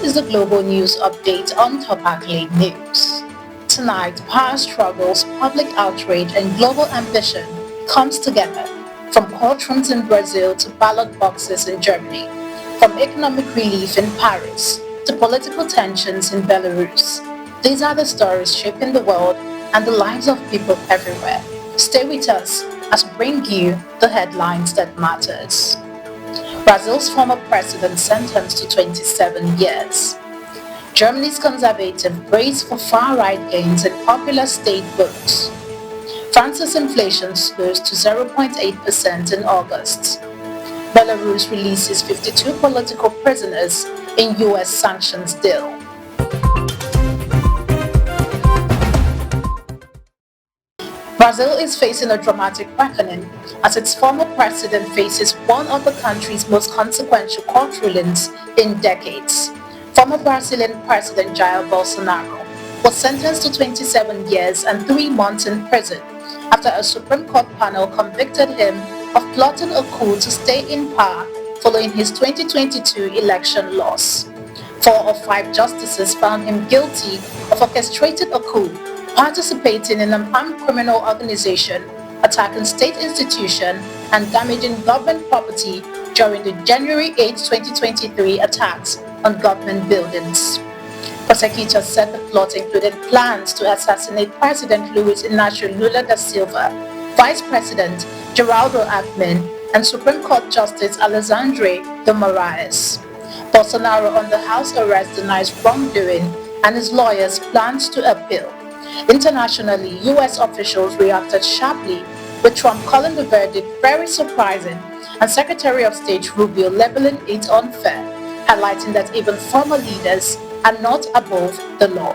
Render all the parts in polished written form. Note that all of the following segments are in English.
is the global news update on top Accolade News. Tonight, power struggles, public outrage, and global ambition comes together, from courtrooms in Brazil to ballot boxes in Germany, from economic relief in Paris to political tensions in Belarus. These are the stories shaping the world and the lives of people everywhere. Stay with us as we bring you the headlines that matters. Brazil's former president sentenced to 27 years. Germany's conservative brace for far-right gains in popular state votes. France's inflation slows to 0.8% in August. Belarus releases 52 political prisoners in US sanctions deal. Brazil is facing a dramatic reckoning as its former president faces one of the country's most consequential court rulings in decades. Former Brazilian President Jair Bolsonaro was sentenced to 27 years and 3 months in prison after a Supreme Court panel convicted him of plotting a coup to stay in power following his 2022 election loss. 4 of 5 justices found him guilty of orchestrating a coup, participating in an armed criminal organization, attacking state institutions, and damaging government property during the January 8, 2023 attacks on government buildings. Prosecutors said the plot included plans to assassinate President Luiz Inácio Lula da Silva, Vice President Geraldo Alckmin, and Supreme Court Justice Alexandre de Moraes. Bolsonaro under house arrest denies wrongdoing, and his lawyers plans to appeal. Internationally, US officials reacted sharply, with Trump calling the verdict very surprising and Secretary of State Rubio labeling it unfair, highlighting that even former leaders are not above the law.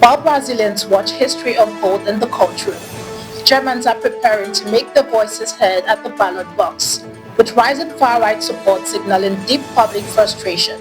While Brazilians watch history unfold in the courtroom, Germans are preparing to make their voices heard at the ballot box, with rising far-right support signaling deep public frustration.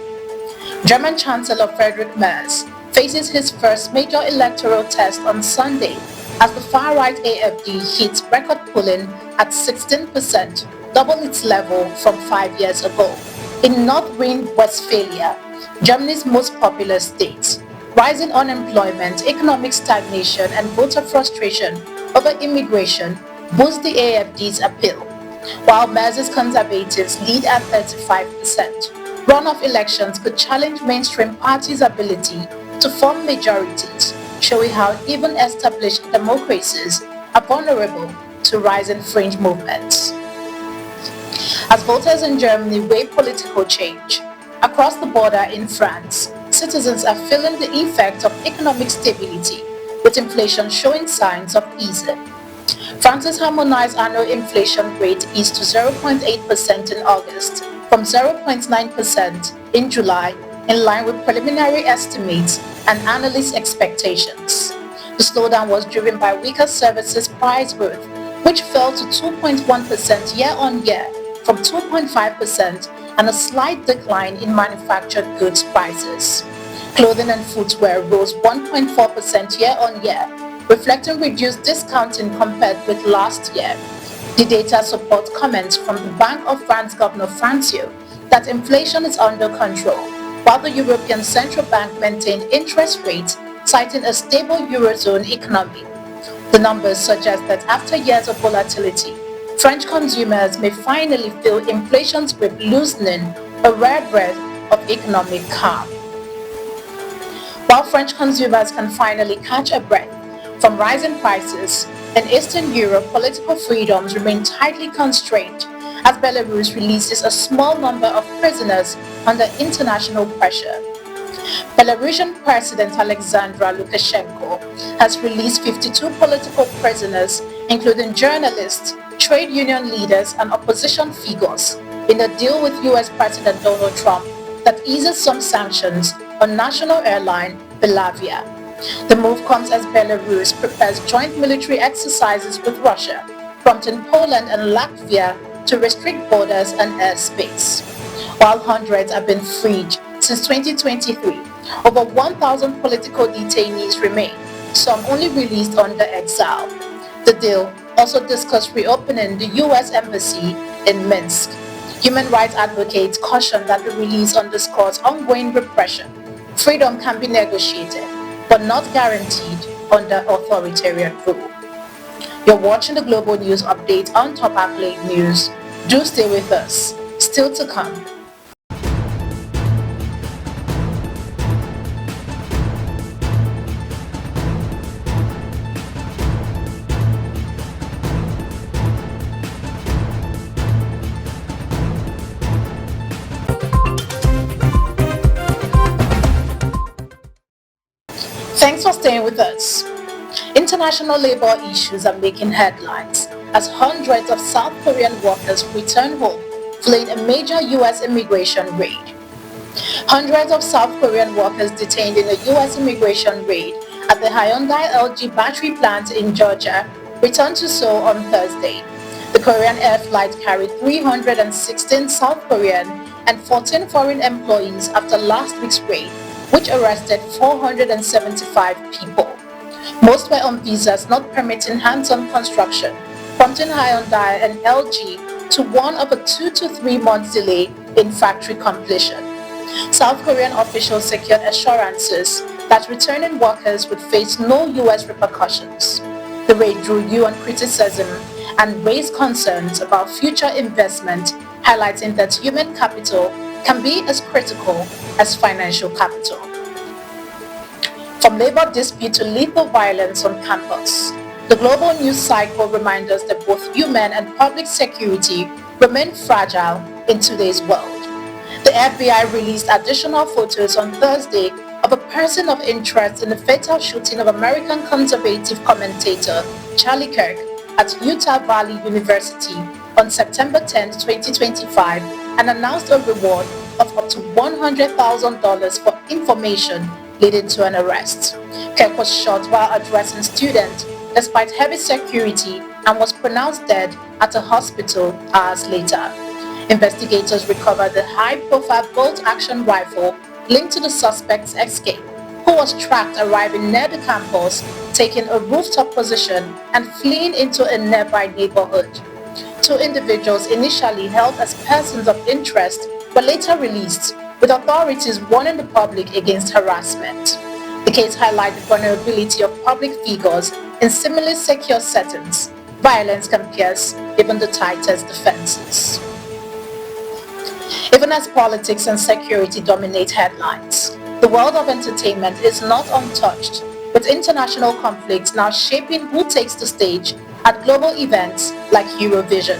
German Chancellor Friedrich Merz faces his first major electoral test on Sunday as the far-right AfD hits record polling at 16%, double its level from 5 years ago. In North Rhine-Westphalia, Germany's most populous state, rising unemployment, economic stagnation, and voter frustration over immigration boost the AfD's appeal, while Merz's conservatives lead at 35%. Runoff elections could challenge mainstream parties' ability to form majorities, showing how even established democracies are vulnerable to rising fringe movements. As voters in Germany weigh political change, across the border in France, citizens are feeling the effect of economic stability, with inflation showing signs of easing. France's harmonized annual inflation rate eased to 0.8% in August from 0.9% in July, in line with preliminary estimates and analyst expectations. The slowdown was driven by weaker services price growth, which fell to 2.1% year-on-year from 2.5%, and a slight decline in manufactured goods prices. Clothing and footwear rose 1.4% year-on-year, reflecting reduced discounting compared with last year. The data supports comments from the Bank of France Governor Francio that inflation is under control, while the European Central Bank maintained interest rates, citing a stable Eurozone economy. The numbers suggest that after years of volatility, French consumers may finally feel inflation's grip loosening, a rare breath of economic calm. While French consumers can finally catch a breath from rising prices, in Eastern Europe, political freedoms remain tightly constrained as Belarus releases a small number of prisoners under international pressure. Belarusian President Alexander Lukashenko has released 52 political prisoners, including journalists, trade union leaders, and opposition figures, in a deal with US President Donald Trump that eases some sanctions on national airline Belavia. The move comes as Belarus prepares joint military exercises with Russia, prompting Poland and Latvia to restrict borders and airspace. While hundreds have been freed since 2023, over 1,000 political detainees remain, some only released under exile. The deal also discussed reopening the US Embassy in Minsk. Human rights advocates caution that the release underscores ongoing repression. Freedom can be negotiated, but not guaranteed under authoritarian rule. You're watching the Global News Update on Top Accolade News. Do stay with us. Still to come. Thanks for staying with us. International labor issues are making headlines as hundreds of South Korean workers return home fleeing a major U.S. immigration raid. Hundreds of South Korean workers detained in a U.S. immigration raid at the Hyundai LG battery plant in Georgia returned to Seoul on Thursday. The Korean air flight carried 316 South Korean and 14 foreign employees after last week's raid, which arrested 475 people. Most were on visas not permitting hands-on construction, prompting Hyundai and LG to warn of a 2 to 3 months delay in factory completion. South Korean officials secured assurances that returning workers would face no U.S. repercussions. The raid drew UN criticism and raised concerns about future investment, highlighting that human capital can be as critical as financial capital. From labor dispute to lethal violence on campus, the global news cycle reminds us that both human and public security remain fragile in today's world. The FBI released additional photos on Thursday of a person of interest in the fatal shooting of American conservative commentator Charlie Kirk at Utah Valley University on September 10, 2025, and announced a reward of up to $100,000 for information leading to an arrest. Kirk was shot while addressing students despite heavy security and was pronounced dead at a hospital hours later. Investigators recovered the high-profile bolt-action rifle linked to the suspect's escape, who was tracked arriving near the campus, taking a rooftop position and fleeing into a nearby neighborhood. Two individuals initially held as persons of interest were later released, with authorities warning the public against harassment. The case highlights the vulnerability of public figures in similarly secure settings. Violence can pierce even the tightest defenses. Even as politics and security dominate headlines, the world of entertainment is not untouched, with international conflicts now shaping who takes the stage at global events like Eurovision.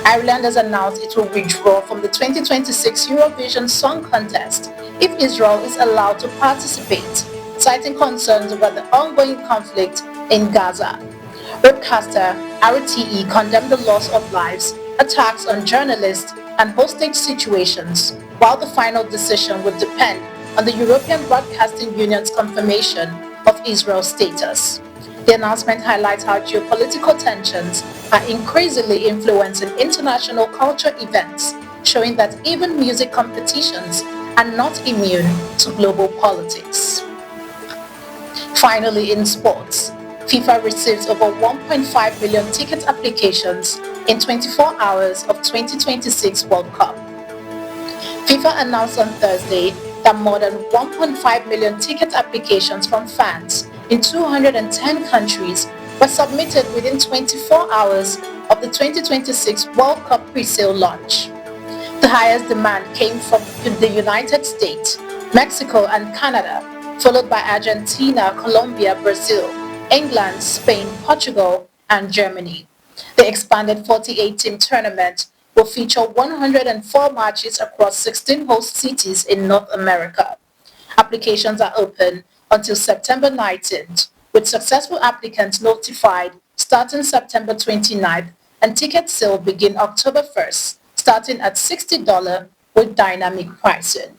Ireland has announced it will withdraw from the 2026 Eurovision Song Contest if Israel is allowed to participate, citing concerns over the ongoing conflict in Gaza. Broadcaster RTE condemned the loss of lives, attacks on journalists, and hostage situations, while the final decision would depend on the European Broadcasting Union's confirmation of Israel's status. The announcement highlights how geopolitical tensions are increasingly influencing international culture events, showing that even music competitions are not immune to global politics. Finally, in sports, FIFA receives over 1.5 million ticket applications in 24 hours of 2026 World Cup. FIFA announced on Thursday that more than 1.5 million ticket applications from fans in 210 countries were submitted within 24 hours of the 2026 World Cup pre-sale launch. The highest demand came from the United States, Mexico and Canada, followed by Argentina, Colombia, Brazil, England, Spain, Portugal, and Germany. The expanded 48-team tournament will feature 104 matches across 16 host cities in North America. Applications are open until September 19th, with successful applicants notified starting September 29th, and ticket sale begin October 1st, starting at $60 with dynamic pricing.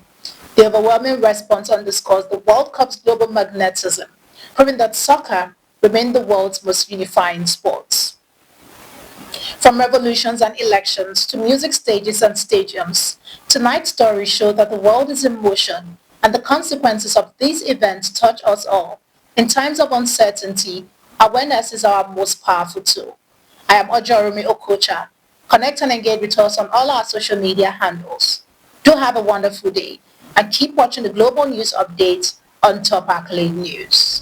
The overwhelming response underscores the World Cup's global magnetism, proving that soccer remains the world's most unifying sport. From revolutions and elections to music stages and stadiums, tonight's story showed that the world is in motion, and the consequences of these events touch us all. In times of uncertainty, awareness is our most powerful tool. I am Ojoromi Okocha. Connect and engage with us on all our social media handles. Do have a wonderful day and keep watching the global news updates on Top Accolade News.